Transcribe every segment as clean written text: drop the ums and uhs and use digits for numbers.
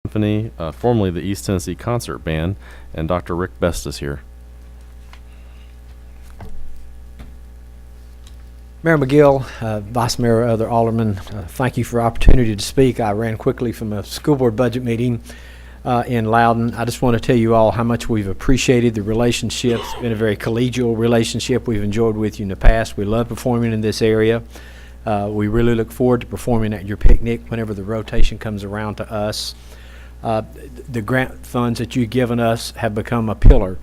Symphony, formerly the East Tennessee Concert Band, and Dr. Rick Best is here. Mayor McGill, Vice Mayor, other aldermen, thank you for the opportunity to speak. I ran quickly from a school board budget meeting in Loudon. I just want to tell you all how much we've appreciated the relationship. It's been a very collegial relationship we've enjoyed with you in the past. We love performing in this area. We really look forward to performing at your picnic whenever the rotation comes around to us. The grant funds that you've given us have become a pillar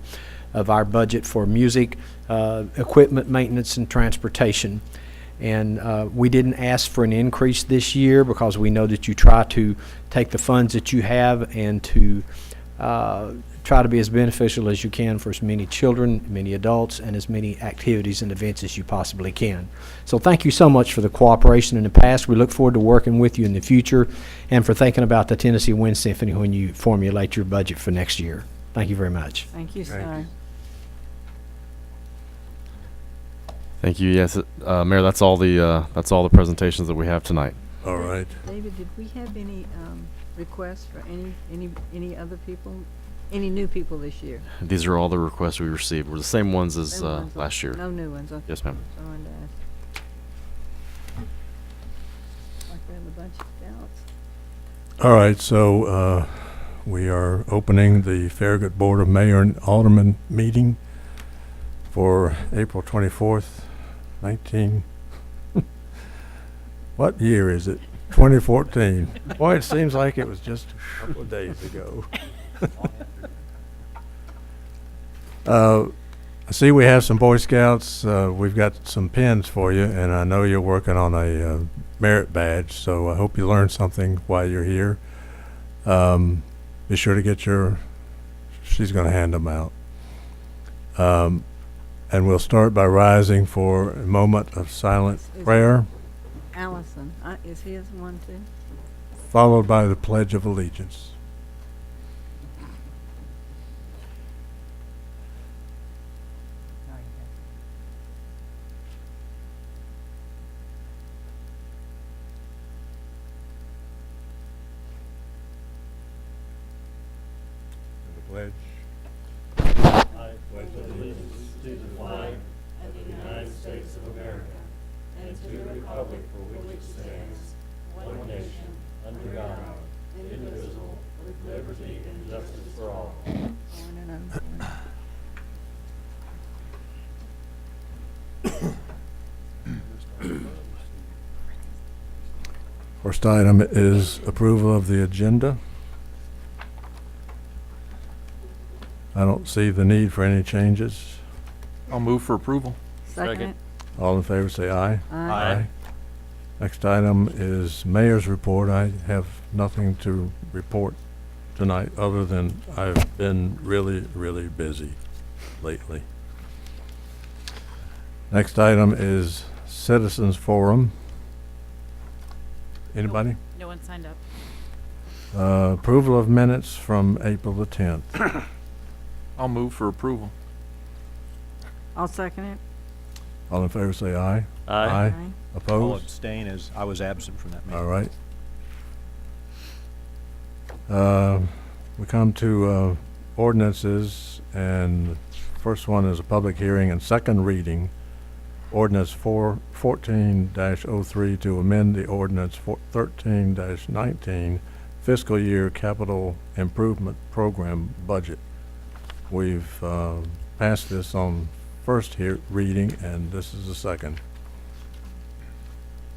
of our budget for music, equipment, maintenance, and transportation. And we didn't ask for an increase this year because we know that you try to take the funds that you have and to try to be as beneficial as you can for as many children, many adults, and as many activities and events as you possibly can. So thank you so much for the cooperation in the past. We look forward to working with you in the future and for thinking about the Tennessee Wind Symphony when you formulate your budget for next year. Thank you very much. Thank you, sir. Thank you. Yes, Mayor, that's all the presentations that we have tonight. All right. David, did we have any requests for any other people, any new people this year? These are all the requests we received. Were the same ones as Same ones, last year. No new ones. Okay. Yes, ma'am. So I wanted to ask. Like we have a bunch of doubts. All right, so we are opening the Farragut Board of Mayor and Alderman meeting for April 24th, 19. What year is it? 2014. Boy, it seems like it was just a couple of days ago. I see we have some Boy Scouts. We've got some pins for you, and I know you're working on a merit badge, so I hope you learned something while you're here. Be sure to get she's going to hand them out. And we'll start by rising for a moment of silent prayer, Allison, is his one too? followed by the Pledge of Allegiance. The pledge. I pledge allegiance to the flag of the United States of America and to the republic for which it stands, one nation, under God, indivisible, with liberty and justice for all. First item is approval of the agenda. I don't see the need for any changes. I'll move for approval. Second. All in favor say aye. Aye. Next item is mayor's report. I have nothing to report tonight other than I've been really, really busy lately. Next item is citizens forum. Anybody? No one signed up. Approval of minutes from April the 10th. I'll move for approval. I'll second it. All in favor say aye. Aye. I'll Opposed? abstain as I was absent from that meeting. All right. We come to ordinances, and the first one is a public hearing and second reading. Ordinance 14-03 to amend the ordinance 13-19 fiscal year capital improvement program budget. We've passed this on first reading, and this is the second.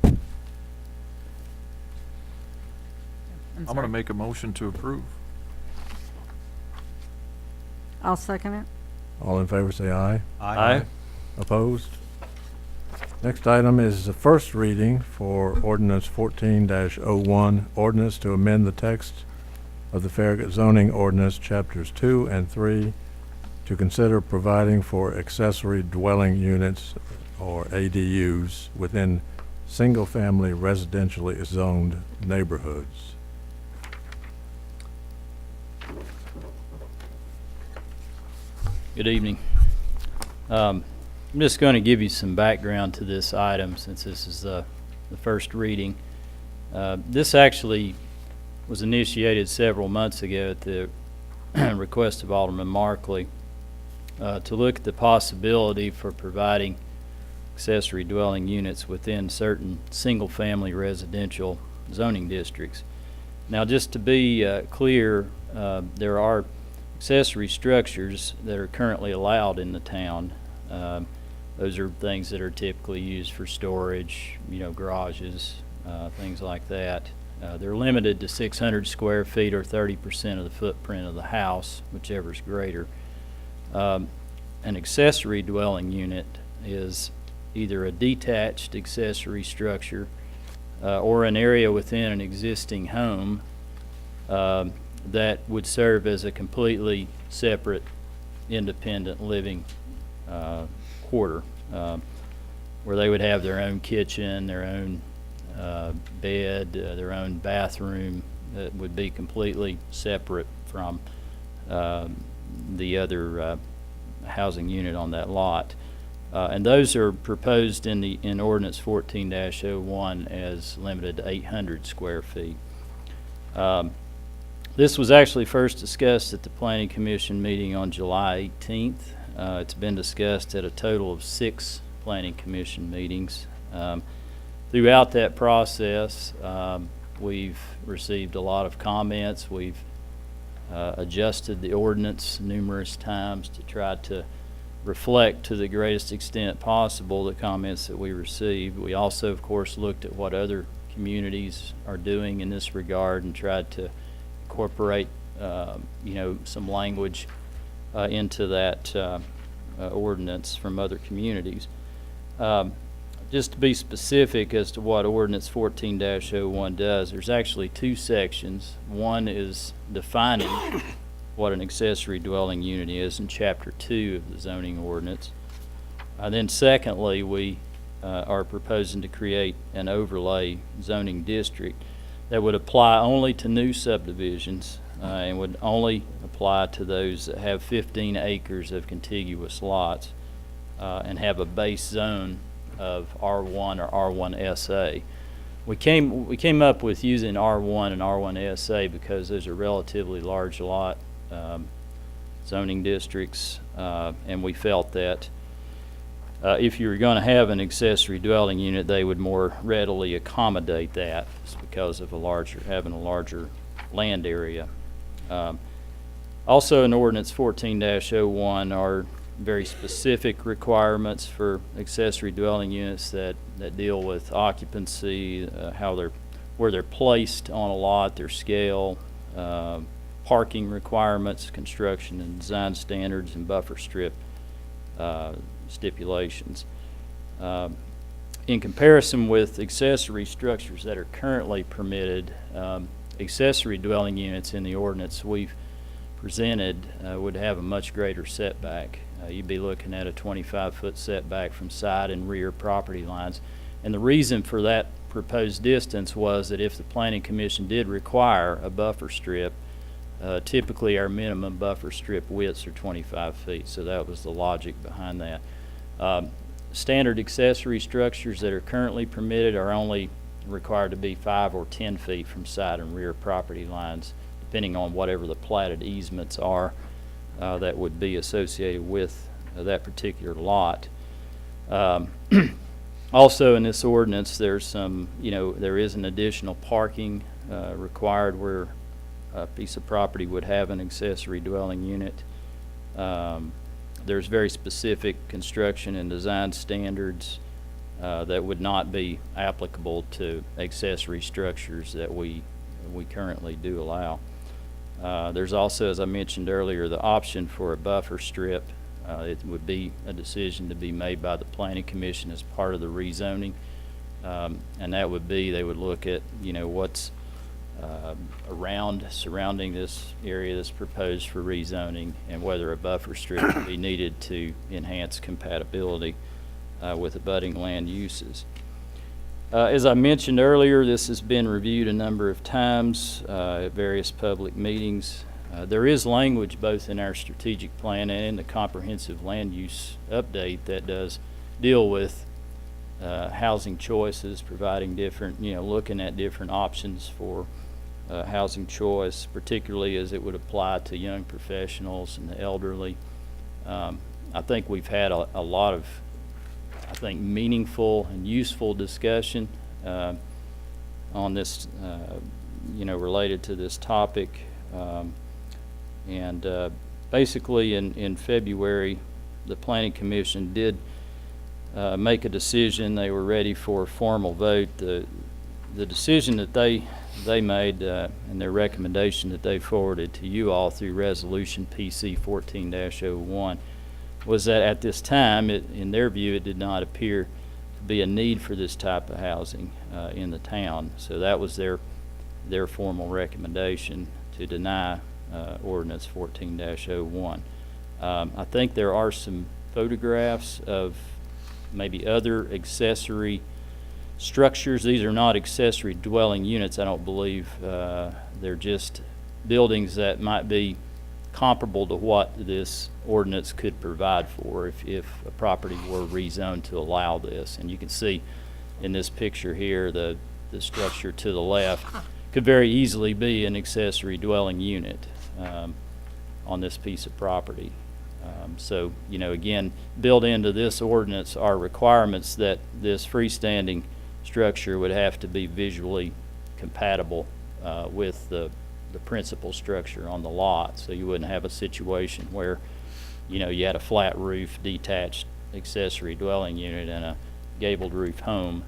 I'm going to make a motion to approve. I'll second it. All in favor say aye. Aye. Opposed? Next item is the first reading for ordinance 14-01, ordinance to amend the text of the Farragut zoning ordinance chapters 2 and 3 to consider providing for accessory dwelling units or ADUs within single-family residentially zoned neighborhoods. Good evening. I'm just going to give you some background to this item since this is the first reading. This actually was initiated several months ago at the request of Alderman Markley to look at the possibility for providing accessory dwelling units within certain single-family residential zoning districts. Now, just to be clear, there are accessory structures that are currently allowed in the town. Those are things that are typically used for storage, garages, things like that. They're limited to 600 square feet or 30% of the footprint of the house, whichever is greater. An accessory dwelling unit is either a detached accessory structure or an area within an existing home that would serve as a completely separate, independent living quarter, where they would have their own kitchen, their own bed, their own bathroom that would be completely separate from the other housing unit on that lot. And those are proposed in Ordinance 14-01 as limited to 800 square feet. This was actually first discussed at the Planning Commission meeting on July 18th. It's been discussed at a total of 6 Planning Commission meetings. Throughout that process, we've received a lot of comments. We've adjusted the ordinance numerous times to try to reflect to the greatest extent possible the comments that we received. We also, of course, looked at what other communities are doing in this regard and tried to incorporate, some language into that ordinance from other communities. Just to be specific as to what Ordinance 14-01 does, there's actually 2 sections. One is defining what an accessory dwelling unit is in Chapter 2 of the zoning ordinance. Then secondly, we are proposing to create an overlay zoning district that would apply only to new subdivisions and would only apply to those that have 15 acres of contiguous lots and have a base zone of R1 or R1SA. We came up with using R1 and R1SA because those are relatively large lot zoning districts, and we felt that if you were going to have an accessory dwelling unit, they would more readily accommodate that just because of having a larger land area. Also in Ordinance 14-01 are very specific requirements for accessory dwelling units that deal with occupancy, where they're placed on a lot, their scale, parking requirements, construction and design standards, and buffer strip stipulations. In comparison with accessory structures that are currently permitted, accessory dwelling units in the ordinance we've presented would have a much greater setback. You'd be looking at a 25-foot setback from side and rear property lines. And the reason for that proposed distance was that if the Planning Commission did require a buffer strip, typically our minimum buffer strip widths are 25 feet, so that was the logic behind that. Standard accessory structures that are currently permitted are only required to be 5 or 10 feet from side and rear property lines, depending on whatever the platted easements are that would be associated with that particular lot. Also in this ordinance, there's there is an additional parking required where a piece of property would have an accessory dwelling unit. There's very specific construction and design standards that would not be applicable to accessory structures that we currently do allow. There's also, as I mentioned earlier, the option for a buffer strip. It would be a decision to be made by the Planning Commission as part of the rezoning, and that would be they would look at what's surrounding this area that's proposed for rezoning and whether a buffer strip would be needed to enhance compatibility with abutting land uses. As I mentioned earlier, this has been reviewed a number of times at various public meetings. There is language both in our strategic plan and in the comprehensive land use update that does deal with housing choices, providing different, looking at different options for housing choice, particularly as it would apply to young professionals and the elderly. I think we've had a lot of, I think, meaningful and useful discussion on this, related to this topic. Basically in February, the Planning Commission did make a decision. They were ready for a formal vote. The decision that they made and their recommendation that they forwarded to you all through Resolution PC 14-01 was that at this time, in their view, it did not appear to be a need for this type of housing in the town. So that was their formal recommendation to deny Ordinance 14-01. I think there are some photographs of maybe other accessory structures. These are not accessory dwelling units, I don't believe. They're just buildings that might be comparable to what this ordinance could provide for if a property were rezoned to allow this. And you can see in this picture here, the structure to the left could very easily be an accessory dwelling unit on this piece of property. So, again, built into this ordinance are requirements that this freestanding structure would have to be visually compatible with the principal structure on the lot. So you wouldn't have a situation where, you had a flat roof detached accessory dwelling unit and a gabled roof home.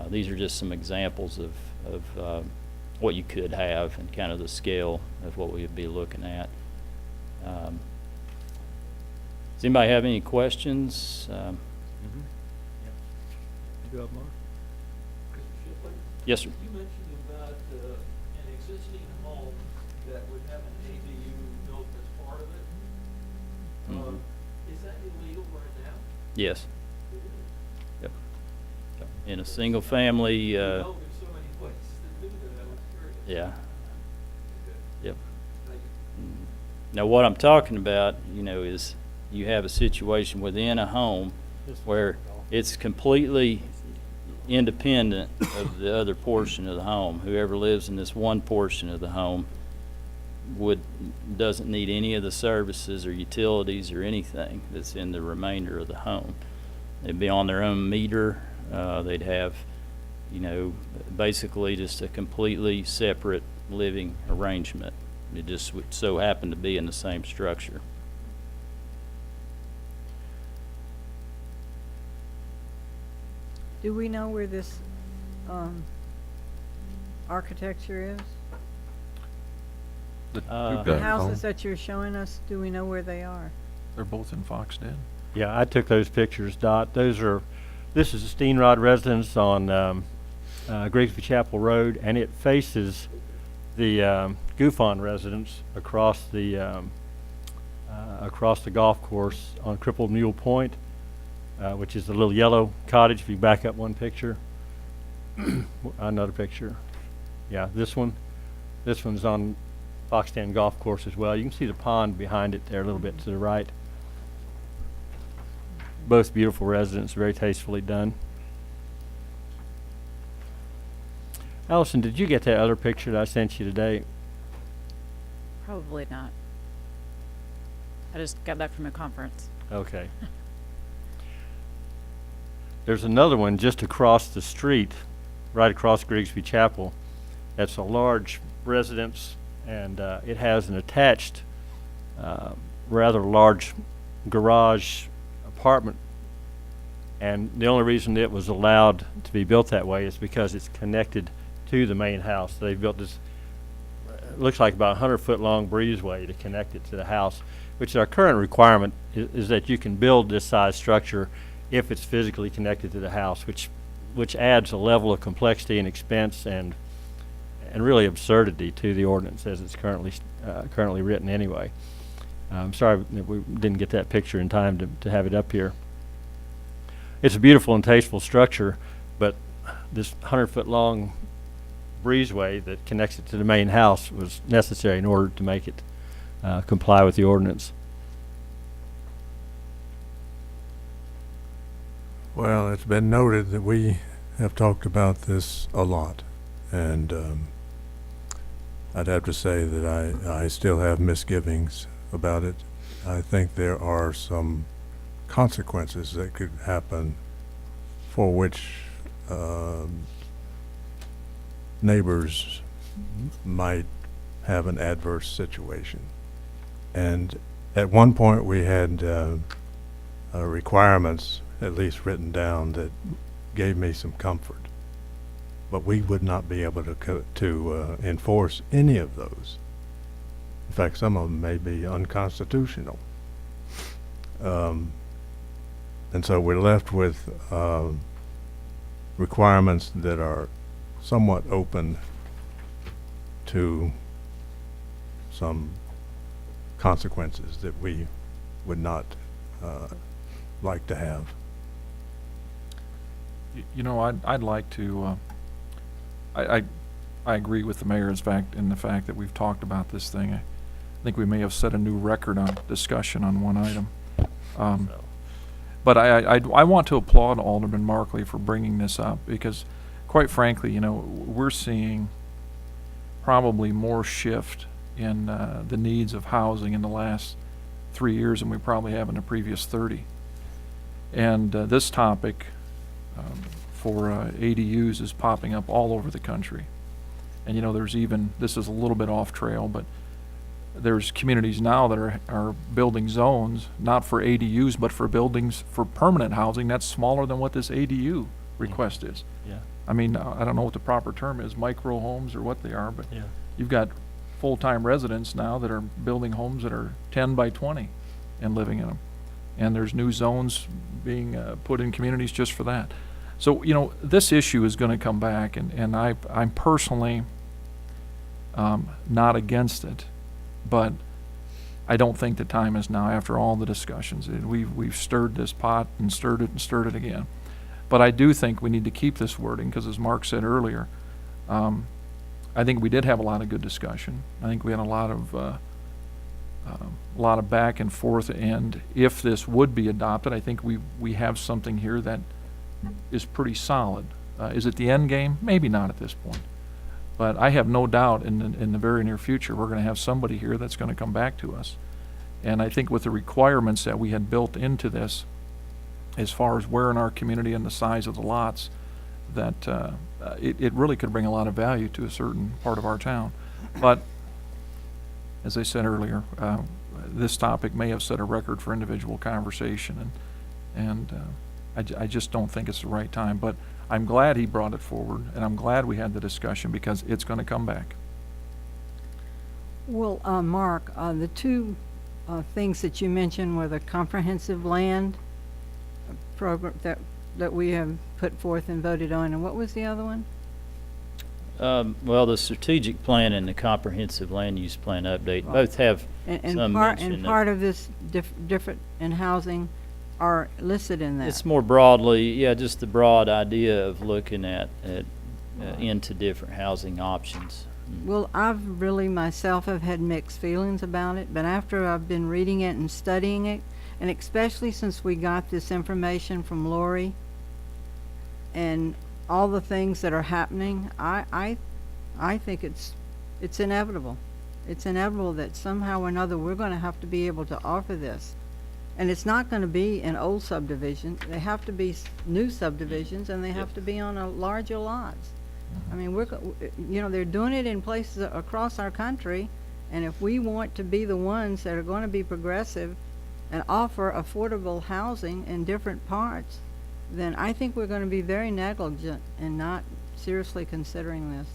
These are just some examples of what you could have and kind of the scale of what we would be looking at. Does anybody have any questions? Yes, sir. You mentioned about an existing home that would have an ADU built as part of it. Mhm. Is that illegal right now? Yes. It is. Yep. In a single family, There's so many places that do that. I was curious. yeah. Okay. Yep. Thank you. Now, what I'm talking about, is you have a situation within a home where it's completely independent of the other portion of the home. Whoever lives in this one portion of the home doesn't need any of the services or utilities or anything that's in the remainder of the home. They'd be on their own meter. They'd have, basically just a completely separate living arrangement. It just would so happen to be in the same structure. Do we know where this architecture is? The Uh, We've The got houses home. that you're showing us, do we know where they are? They're both in Foxden. Yeah, I took those pictures, Dot. This is a Steenrod residence on Grigsby Chapel Road, and it faces the Gouffon residence across the golf course on Crippled Mule Point, which is the little yellow cottage. If you back up one picture, another picture. Yeah, this one. This one's on Foxden Golf Course as well. You can see the pond behind it there a little bit to the right. Both beautiful residences, very tastefully done. Allison, did you get that other picture that I sent you today? Probably not. I just got back from a conference. Okay. There's another one just across the street, right across Grigsby Chapel. That's a large residence, and it has an attached, rather large garage apartment. And the only reason it was allowed to be built that way is because it's connected to the main house. They built this, looks like about 100-foot long breezeway to connect it to the house, which our current requirement is that you can build this size structure if it's physically connected to the house, which adds a level of complexity and expense and really absurdity to the ordinance as it's currently written anyway. I'm sorry that we didn't get that picture in time to have it up here. It's a beautiful and tasteful structure, but this 100-foot long breezeway that connects it to the main house was necessary in order to make it comply with the ordinance. Well, it's been noted that we have talked about this a lot, and I'd have to say that I still have misgivings about it. I think there are some consequences that could happen for which neighbors might have an adverse situation. And at one point we had requirements, at least written down, that gave me some comfort. But we would not be able to enforce any of those. In fact, some of them may be unconstitutional. And so we're left with requirements that are somewhat open to some consequences that we would not like to have. You know, I'd like to, I agree with the mayor in the fact that we've talked about this thing. I think we may have set a new record on discussion on one item. But I want to applaud Alderman Markley for bringing this up, because quite frankly, you know, we're seeing probably more shift in the needs of housing in the last 3 years than we probably have in the previous 30. And this topic for ADUs is popping up all over the country. And you know, there's even, this is a little bit off trail, but there's communities now that are building zones, not for ADUs, but for buildings for permanent housing that's smaller than what this ADU request is. Yeah. I mean, I don't know what the proper term is, micro homes or what they are, but Yeah. you've got full-time residents now that are building homes that are 10 by 20 and living in them. And there's new zones being put in communities just for that. So, you know, this issue is going to come back, and I'm personally not against it, but I don't think the time is now after all the discussions. We've stirred this pot and stirred it again. But I do think we need to keep this wording, because as Mark said earlier, I think we did have a lot of good discussion. I think we had a lot of back and forth, and if this would be adopted, I think we have something here that is pretty solid. Is it the end game? Maybe not at this point. But I have no doubt in the very near future we're going to have somebody here that's going to come back to us. And I think with the requirements that we had built into this, as far as where in our community and the size of the lots, that it really could bring a lot of value to a certain part of our town. But as I said earlier, this topic may have set a record for individual conversation, and I just don't think it's the right time. But I'm glad he brought it forward, and I'm glad we had the discussion, because it's going to come back. Well, Mark, the two things that you mentioned were the comprehensive land program that we have put forth and voted on, and what was the other one? Well, the strategic plan and the comprehensive land use plan update both have some mention And part of this different in housing are listed in that. It's more broadly, yeah, just the broad idea of looking at into different housing options. Well, I've really myself have had mixed feelings about it, but after I've been reading it and studying it, and especially since we got this information from Lori and all the things that are happening, I think it's inevitable. It's inevitable that somehow or another we're going to have to be able to offer this. And it's not going to be an old subdivision. They have to be new subdivisions, and they have to be on a larger lots. I mean, you know, they're doing it in places across our country, and if we want to be the ones that are going to be progressive and offer affordable housing in different parts, then I think we're going to be very negligent and not seriously considering this.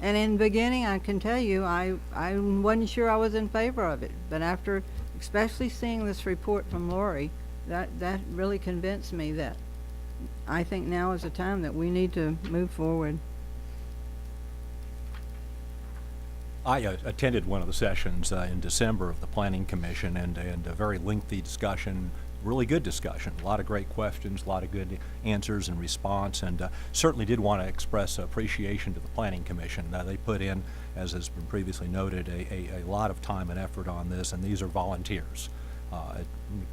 And in the beginning, I can tell you, I wasn't sure I was in favor of it, but after especially seeing this report from Lori, that really convinced me that I think now is the time that we need to move forward. I attended one of the sessions in December of the Planning Commission, and a very lengthy discussion, really good discussion, a lot of great questions, a lot of good answers and response, and certainly did want to express appreciation to the Planning Commission. They put in, as has been previously noted, a lot of time and effort on this, and these are volunteers.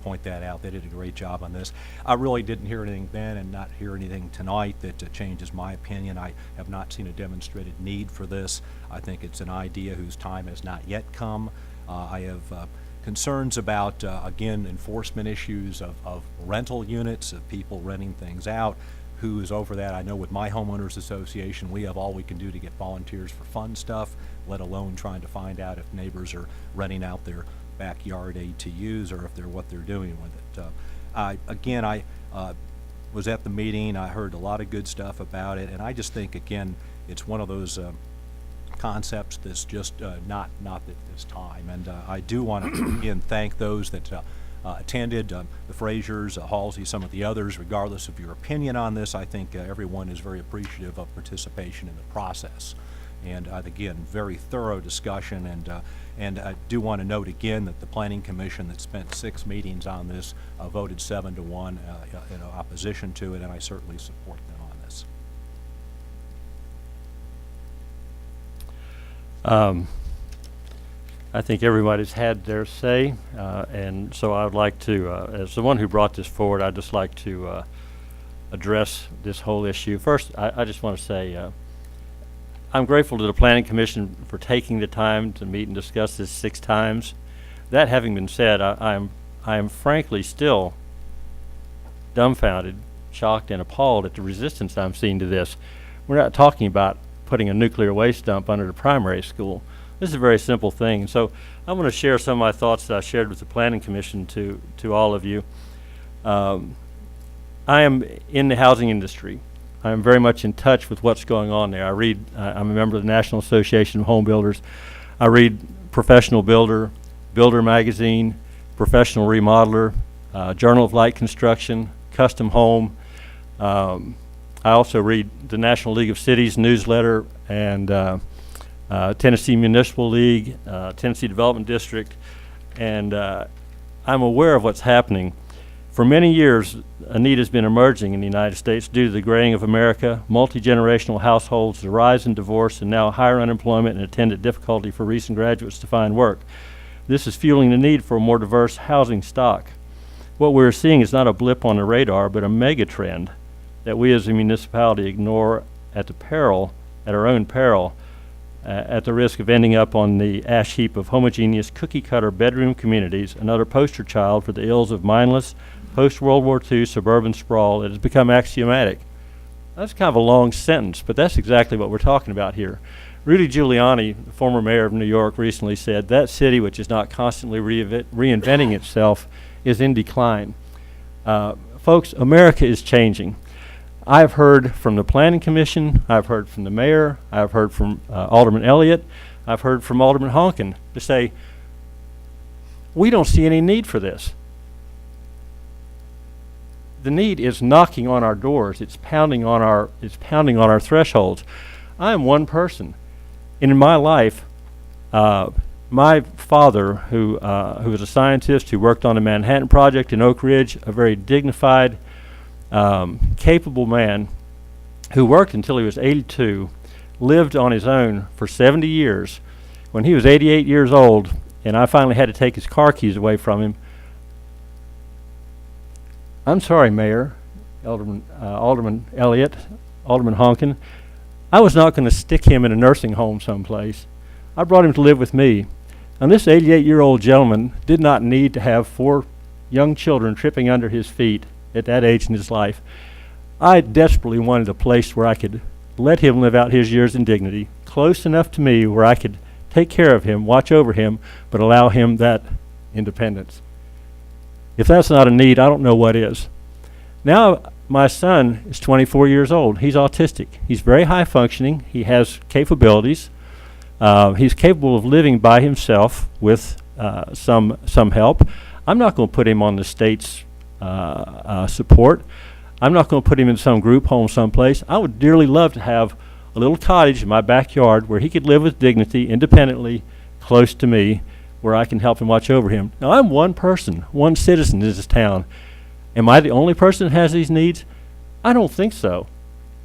point that out. They did a great job on this. I really didn't hear anything then and not hear anything tonight that changes my opinion. I have not seen a demonstrated need for this. I think it's an idea whose time has not yet come. I have concerns about, again, enforcement issues of rental units, of people renting things out. Who is over that? I know with my homeowners association, we have all we can do to get volunteers for fun stuff, let alone trying to find out if neighbors are renting out their backyard ATUs or if they're what they're doing with it. I was at the meeting. I heard a lot of good stuff about it, and I just think, again, it's one of those concepts that's just not at this time. And I do want to again thank those that attended, the Frasers, Halsey, some of the others. Regardless of your opinion on this, I think everyone is very appreciative of participation in the process. And again, very thorough discussion. And I do want to note again that the Planning Commission that spent 6 meetings on this voted 7-1 in opposition to it, and I certainly support them on this. I think everybody's had their say, and so I would like to, as the one who brought this forward, I'd just like to address this whole issue. First, I just want to say I'm grateful to the Planning Commission for taking the time to meet and discuss this 6 times. That having been said, I am frankly still dumbfounded, shocked, and appalled at the resistance I'm seeing to this. We're not talking about putting a nuclear waste dump under the primary school. This is a very simple thing. So I'm going to share some of my thoughts that I shared with the Planning Commission to all of you. I am in the housing industry. I am very much in touch with what's going on there. I'm a member of the National Association of Home Builders. I read Professional Builder, Builder Magazine, Professional Remodeler, Journal of Light Construction, Custom Home. I also read the National League of Cities newsletter and Tennessee Municipal League, Tennessee Development District, and I'm aware of what's happening. For many years, a need has been emerging in the United States due to the graying of America, multi-generational households, the rise in divorce, and now higher unemployment and attendant difficulty for recent graduates to find work. This is fueling the need for a more diverse housing stock. What we're seeing is not a blip on the radar, but a mega trend that we as a municipality ignore at our own peril, at the risk of ending up on the ash heap of homogeneous cookie-cutter bedroom communities, another poster child for the ills of mindless, post-World War II suburban sprawl that has become axiomatic. That's kind of a long sentence, but that's exactly what we're talking about here. Rudy Giuliani, the former mayor of New York, recently said, that city which is not constantly reinventing itself is in decline. Folks, America is changing. I've heard from the Planning Commission, I've heard from the mayor, I've heard from Alderman Elliott, I've heard from Alderman Honkin to say, we don't see any need for this. The need is knocking on our doors. It's pounding on our thresholds. I am one person. And in my life, my father, who was a scientist who worked on the Manhattan Project in Oak Ridge, a very dignified, capable man who worked until he was 82, lived on his own for 70 years. When he was 88 years old, and I finally had to take his car keys away from him, I'm sorry, Mayor, Alderman Elliott, Alderman Honkin, I was not going to stick him in a nursing home someplace. I brought him to live with me. And this 88-year-old gentleman did not need to have 4 young children tripping under his feet at that age in his life. I desperately wanted a place where I could let him live out his years in dignity, close enough to me where I could take care of him, watch over him, but allow him that independence. If that's not a need, I don't know what is. Now, my son is 24 years old. He's autistic. He's very high functioning. He has capabilities. He's capable of living by himself with some help. I'm not going to put him on the state's support. I'm not going to put him in some group home someplace. I would dearly love to have a little cottage in my backyard where he could live with dignity, independently, close to me, where I can help and watch over him. Now, I'm one person, one citizen in this town. Am I the only person that has these needs? I don't think so.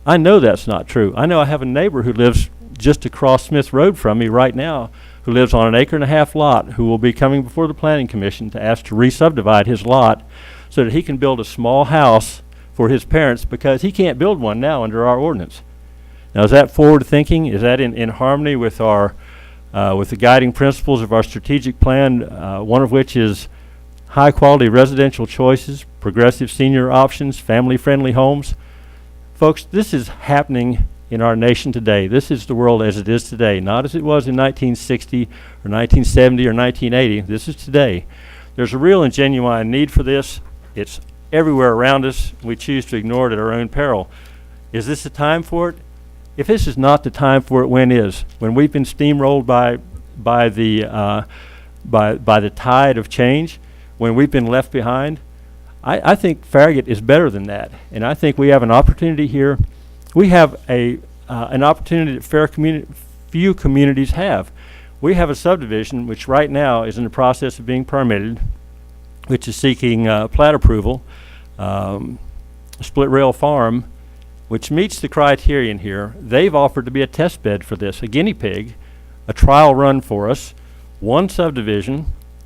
I know that's not true. I know I have a neighbor who lives just across Smith Road from me right now who lives on an 1.5 acre lot, who will be coming before the Planning Commission to ask to re-subdivide his lot so that he can build a small house for his parents, because he can't build one now under our ordinance. Now, is that forward thinking? Is that in harmony with our with the guiding principles of our strategic plan, one of which is high quality residential choices, progressive senior options, family friendly homes? Folks, this is happening in our nation today. This is the world as it is today, not as it was in 1960 or 1970 or 1980. This is today. There's a real and genuine need for this. It's everywhere around us. We choose to ignore it at our own peril. Is this the time for it? If this is not the time for it, when is? When we've been steamrolled by the tide of change, when we've been left behind? I think Farragut is better than that, and I think we have an opportunity here. We have an opportunity that few communities have. We have a subdivision which right now is in the process of being permitted, which is seeking plat approval, Split Rail Farm, which meets the criterion here. They've offered to be a test bed for this, a guinea pig, a trial run for us, one subdivision,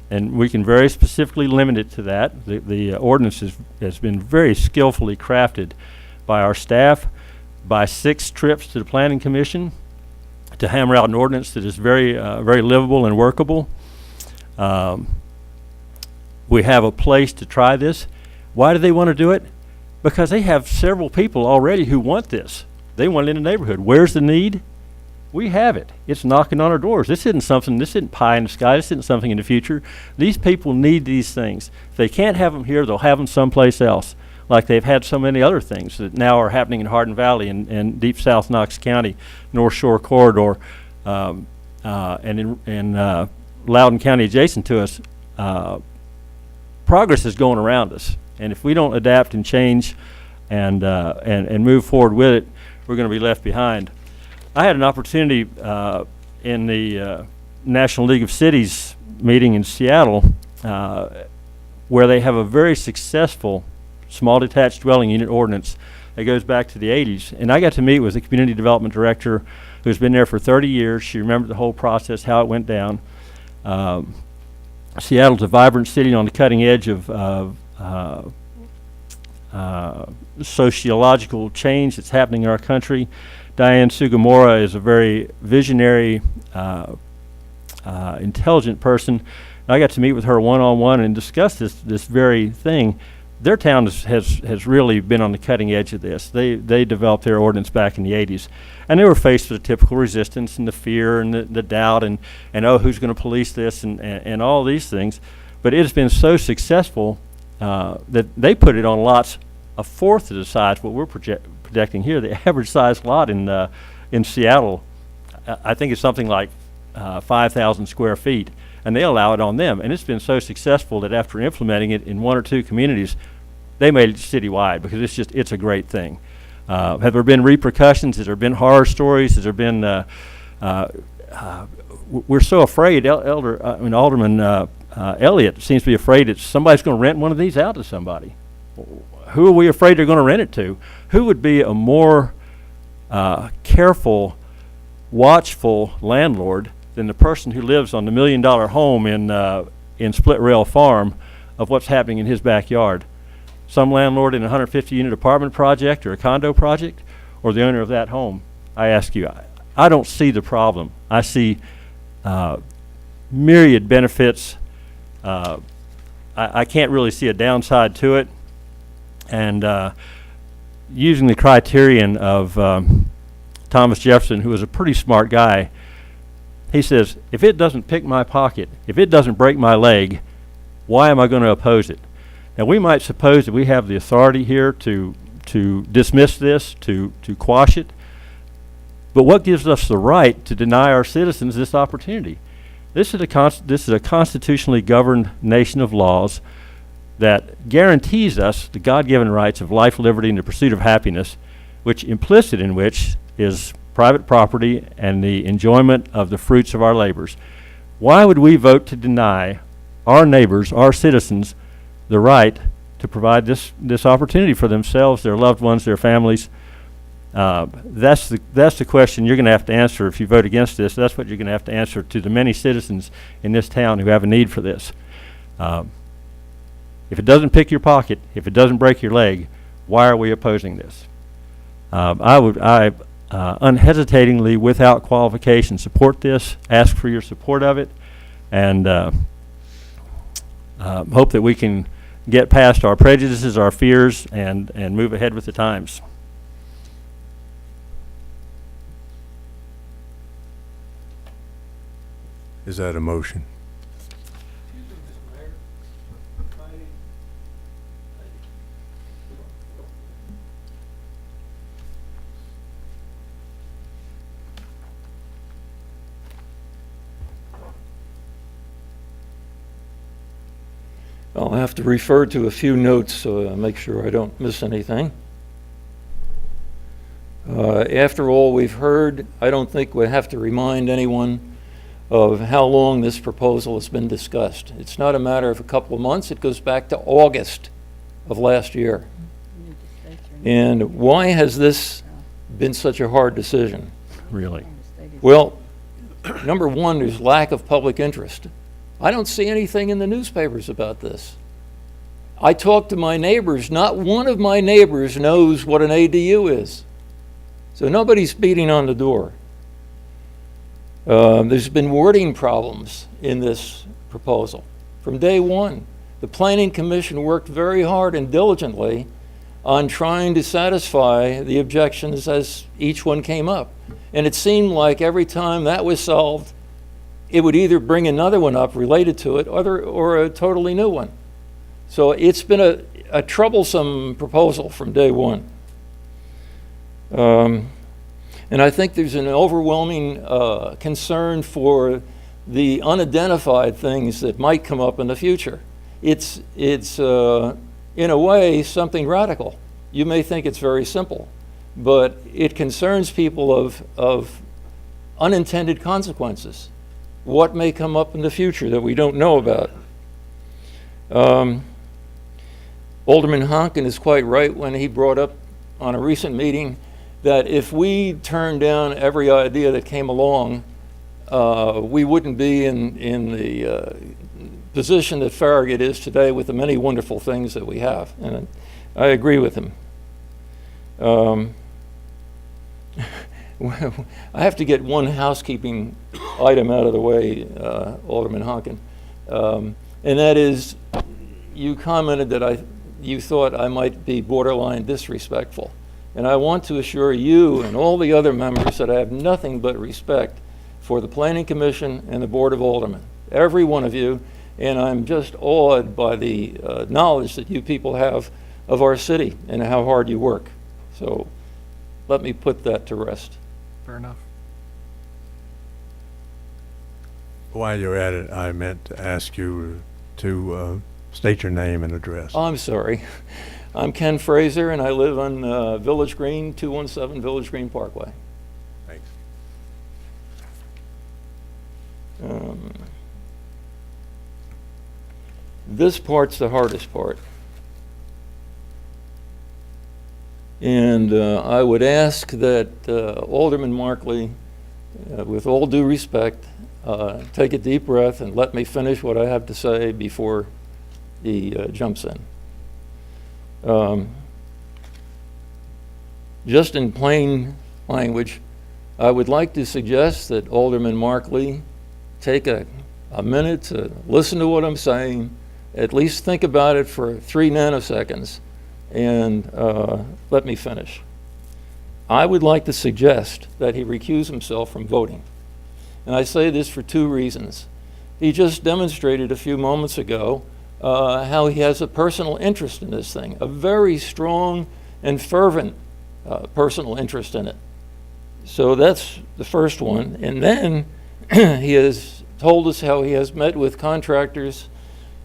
and we can very specifically limit it to that. The ordinance has been very skillfully crafted by our staff, by 6 trips to the Planning Commission to hammer out an ordinance that is very livable and workable. We have a place to try this. Why do they want to do it? Because they have several people already who want this. They want it in the neighborhood. Where's the need? We have it. It's knocking on our doors. This isn't pie in the sky. This isn't something in the future. These people need these things. If they can't have them here, they'll have them someplace else, like they've had so many other things that now are happening in Hardin Valley and deep South Knox County, North Shore Corridor, and in Loudoun County adjacent to us. Progress is going around us. And if we don't adapt and change and move forward with it, we're going to be left behind. I had an opportunity in the National League of Cities meeting in Seattle where they have a very successful small detached dwelling unit ordinance that goes back to the 80s. And I got to meet with the community development director who's been there for 30 years. She remembered the whole process, how it went down. Seattle's a vibrant city on the cutting edge of sociological change that's happening in our country. Diane Sugimura is a very visionary, intelligent person. I got to meet with her one-on-one and discuss this very thing. Their town has really been on the cutting edge of this. They developed their ordinance back in the 80s, and they were faced with the typical resistance and the fear and the doubt and oh, who's going to police this and all these things. But it has been so successful that they put it on lots a fourth of the size what we're projecting here. The average size lot in Seattle, I think it's something like 5,000 square feet, and they allow it on them. And it's been so successful that after implementing it in 1 or 2 communities, they made it citywide, because it's a great thing. Have there been repercussions? Has there been horror stories? Has there been? We're so afraid. Alderman Elliott seems to be afraid that somebody's going to rent one of these out to somebody. Who are we afraid they're going to rent it to? Who would be a more careful, watchful landlord than the person who lives on the $1 million home in Split Rail Farm of what's happening in his backyard? Some landlord in a 150-unit apartment project or a condo project, or the owner of that home? I ask you, I don't see the problem. I see myriad benefits. I can't really see a downside to it. And using the criterion of Thomas Jefferson, who was a pretty smart guy, he says, if it doesn't pick my pocket, if it doesn't break my leg, why am I going to oppose it? Now, we might suppose that we have the authority here to dismiss this, to quash it, but what gives us the right to deny our citizens this opportunity? This is a constitutionally governed nation of laws that guarantees us the God-given rights of life, liberty, and the pursuit of happiness, which implicit in which is private property and the enjoyment of the fruits of our labors. Why would we vote to deny our neighbors, our citizens, the right to provide this opportunity for themselves, their loved ones, their families? That's the question you're going to have to answer if you vote against this. That's what you're going to have to answer to the many citizens in this town who have a need for this. If it doesn't pick your pocket, if it doesn't break your leg, why are we opposing this? I unhesitatingly, without qualification, support this, ask for your support of it, and hope that we can get past our prejudices, our fears, and move ahead with the times. Is that a motion? I'll have to refer to a few notes so make sure I don't miss anything. After all we've heard, I don't think we have to remind anyone of how long this proposal has been discussed. It's not a matter of a couple of months. It goes back to August of last year. And why has this been such a hard decision, really? Well, number one, there's lack of public interest. I don't see anything in the newspapers about this. I talk to my neighbors. Not one of my neighbors knows what an ADU is. So nobody's beating on the door. There's been wording problems in this proposal. From day one, the Planning Commission worked very hard and diligently on trying to satisfy the objections as each one came up. And it seemed like every time that was solved, it would either bring another one up related to it or a totally new one. So it's been a troublesome proposal from day one. And I think there's an overwhelming concern for the unidentified things that might come up in the future. It's in a way, something radical. You may think it's very simple, but it concerns people of unintended consequences. What may come up in the future that we don't know about? Alderman Honkin is quite right when he brought up on a recent meeting that if we turned down every idea that came along, we wouldn't be in the position that Farragut is today with the many wonderful things that we have. And I agree with him. I have to get one housekeeping item out of the way, Alderman Honkin. And that is, you commented that you thought I might be borderline disrespectful. And I want to assure you and all the other members that I have nothing but respect for the Planning Commission and the Board of Aldermen, every one of you, and I'm just awed by the knowledge that you people have of our city and how hard you work. So let me put that to rest. Fair enough. While you're at it, I meant to ask you to state your name and address. Oh, I'm sorry. I'm Ken Fraser, and I live on Village Green, 217 Village Green Parkway. Thanks. This part's the hardest part. And I would ask that Alderman Markley, with all due respect, take a deep breath and let me finish what I have to say before he jumps in. Just in plain language, I would like to suggest that Alderman Markley take a minute to listen to what I'm saying, at least think about it for 3 nanoseconds, and let me finish. I would like to suggest that he recuse himself from voting. And I say this for 2 reasons. He just demonstrated a few moments ago how he has a personal interest in this thing, a very strong and fervent personal interest in it. So that's the first one. And then he has told us how he has met with contractors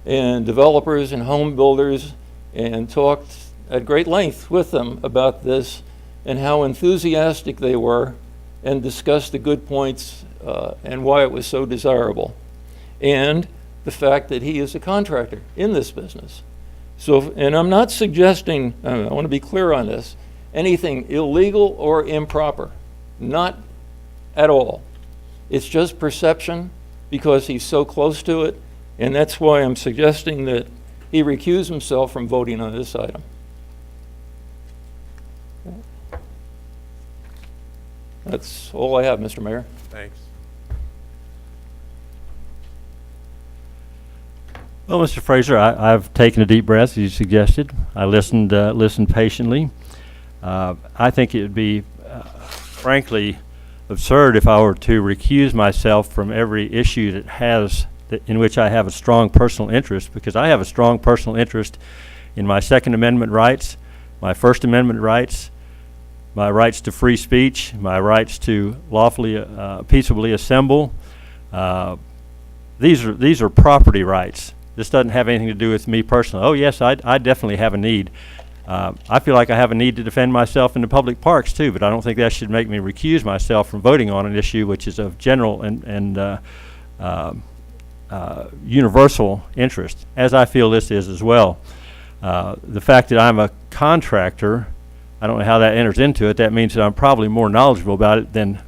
and developers and home builders and talked at great length with them about this and how enthusiastic they were, and discussed the good points and why it was so desirable. And the fact that he is a contractor in this business. So, and I'm not suggesting, I want to be clear on this, anything illegal or improper. Not at all. It's just perception because he's so close to it, and that's why I'm suggesting that he recuse himself from voting on this item. That's all I have, Mr. Mayor. Thanks. Well, Mr. Fraser, I've taken a deep breath, as you suggested. I listened patiently. I think it would be, frankly, absurd if I were to recuse myself from every issue in which I have a strong personal interest, because I have a strong personal interest in my Second Amendment rights, my First Amendment rights, my rights to free speech, my rights to lawfully, peaceably assemble. These are property rights. This doesn't have anything to do with me personally. Oh yes, I definitely have a need. I feel like I have a need to defend myself in the public parks too, but I don't think that should make me recuse myself from voting on an issue which is of general and universal interest, as I feel this is as well. The fact that I'm a contractor, I don't know how that enters into it. That means that I'm probably more knowledgeable about it than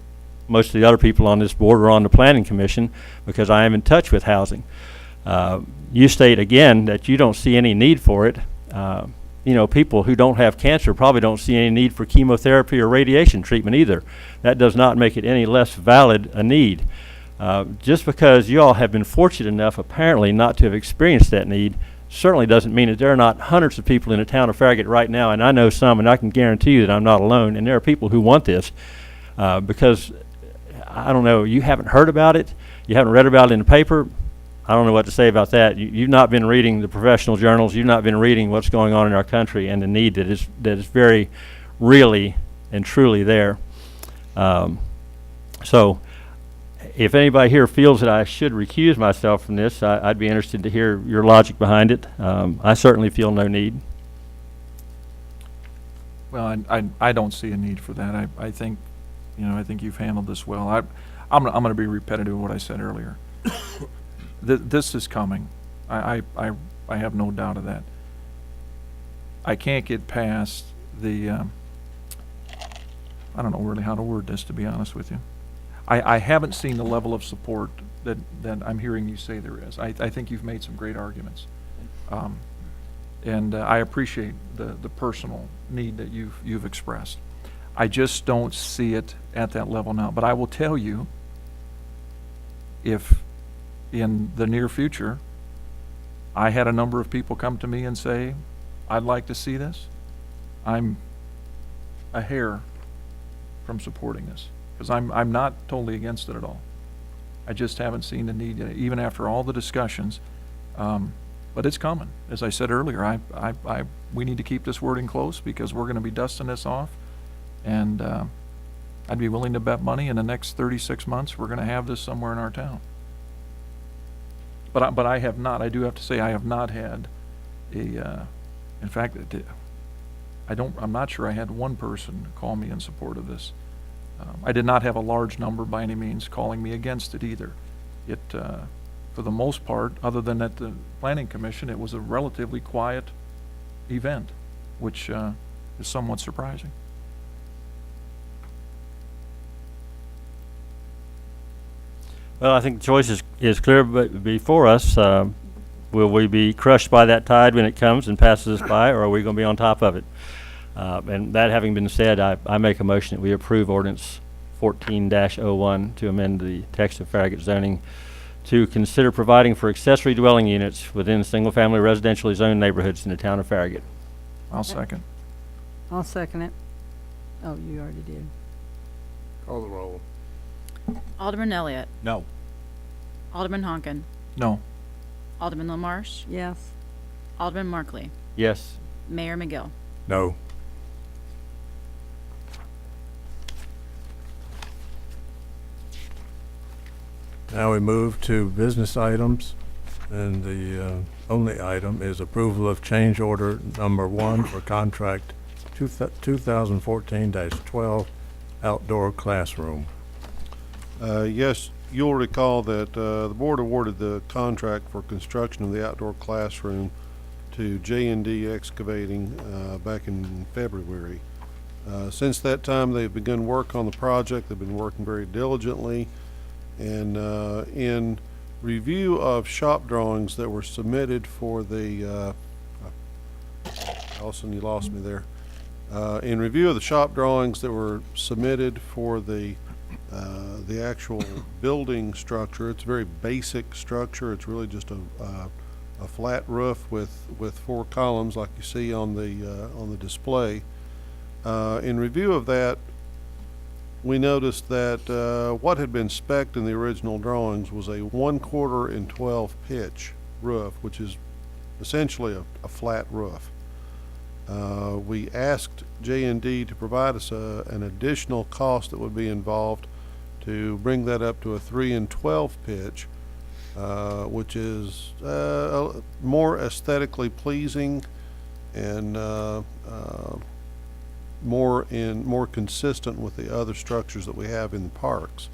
most of the other people on this board or on the Planning Commission, because I am in touch with housing. You state again that you don't see any need for it. You know, people who don't have cancer probably don't see any need for chemotherapy or radiation treatment either. That does not make it any less valid a need. Just because you all have been fortunate enough apparently not to have experienced that need certainly doesn't mean that there are not hundreds of people in the town of Farragut right now, and I know some, and I can guarantee you that I'm not alone, and there are people who want this because, I don't know, you haven't heard about it, you haven't read about it in the paper. I don't know what to say about that. You've not been reading the professional journals, you've not been reading what's going on in our country and the need that is very really and truly there. So if anybody here feels that I should recuse myself from this, I'd be interested to hear your logic behind it. I certainly feel no need. Well, I don't see a need for that. I think, I think you've handled this well. I'm going to be repetitive of what I said earlier. This is coming. I have no doubt of that. I can't get past the, I don't know really how to word this, to be honest with you. I haven't seen the level of support that I'm hearing you say there is. I think you've made some great arguments. And I appreciate the personal need that you've expressed. I just don't see it at that level now. But I will tell you, if in the near future I had a number of people come to me and say, I'd like to see this, I'm a hair from supporting this. Because I'm not totally against it at all. I just haven't seen the need yet, even after all the discussions. But it's coming. As I said earlier, we need to keep this wording close because we're going to be dusting this off. And I'd be willing to bet money in the next 36 months we're going to have this somewhere in our town. But I have not. I do have to say I have not had a. In fact, I'm not sure I had one person call me in support of this. I did not have a large number by any means calling me against it either. It, for the most part, other than at the Planning Commission, it was a relatively quiet event, which is somewhat surprising. Well, I think the choice is clear before us. Will we be crushed by that tide when it comes and passes us by, or are we going to be on top of it? And that having been said, I make a motion that we approve ordinance 14-01 to amend the text of Farragut zoning to consider providing for accessory dwelling units within single-family residentially zoned neighborhoods in the town of Farragut. I'll second. I'll second it. Oh, you already did. Call the roll. Alderman Elliott. No. Alderman Honkin. No. Alderman LaMarche. Yes. Alderman Markley. Yes. Mayor McGill. No. Now we move to business items, and the only item is approval of change order number 1 for contract 2014-12 outdoor classroom. Yes, you'll recall that the board awarded the contract for construction of the outdoor classroom to J&D Excavating back in February. Since that time, they've begun work on the project. They've been working very diligently. And in review of shop drawings that were submitted for the, Allison, you lost me there. In review of the shop drawings that were submitted for the actual building structure, it's a very basic structure. It's really just a flat roof with 4 columns like you see on the display. In review of that, we noticed that what had been spec'd in the original drawings was a 1/4 and 12 pitch roof, which is essentially a flat roof. We asked J&D to provide us an additional cost that would be involved to bring that up to a 3 and 12 pitch, which is more aesthetically pleasing and more consistent with the other structures that we have in the parks.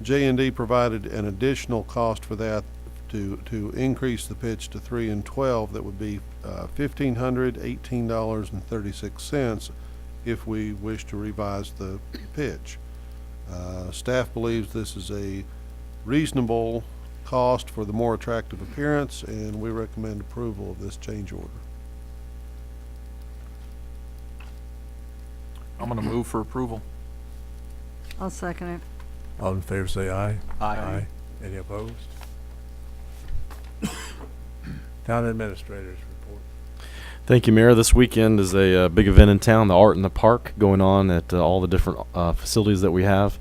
J&D provided an additional cost for that to increase the pitch to 3 and 12. That would be $1,518.36 if we wish to revise the pitch. Staff believes this is a reasonable cost for the more attractive appearance, and we recommend approval of this change order. I'm going to move for approval. I'll second it. All in favor say aye. Aye. Any opposed? Town Administrator's report. Thank you, Mayor. This weekend is a big event in town, the Art in the Park, going on at all the different facilities that we have.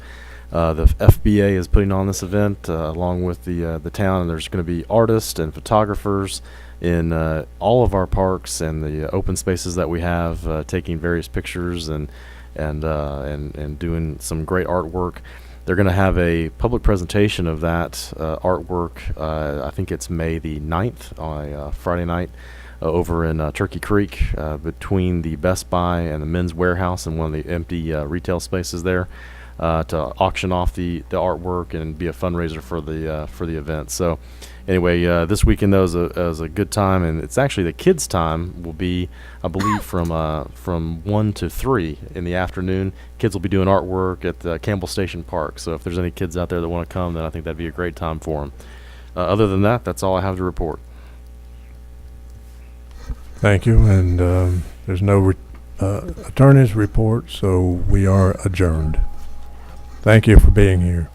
The FBA is putting on this event along with the town, and there's going to be artists and photographers in all of our parks and the open spaces that we have, taking various pictures and doing some great artwork. They're going to have a public presentation of that artwork. I think it's May the 9th, on Friday night, over in Turkey Creek, between the Best Buy and the Men's Warehouse and one of the empty retail spaces there, to auction off the artwork and be a fundraiser for the event. So anyway, this weekend though is a good time, and it's actually the kids' time will be, I believe, from 1 to 3 in the afternoon. Kids will be doing artwork at the Campbell Station Park. So if there's any kids out there that want to come, then I think that'd be a great time for them. Other than that, that's all I have to report. Thank you, and there's no attorney's report, so we are adjourned. Thank you for being here.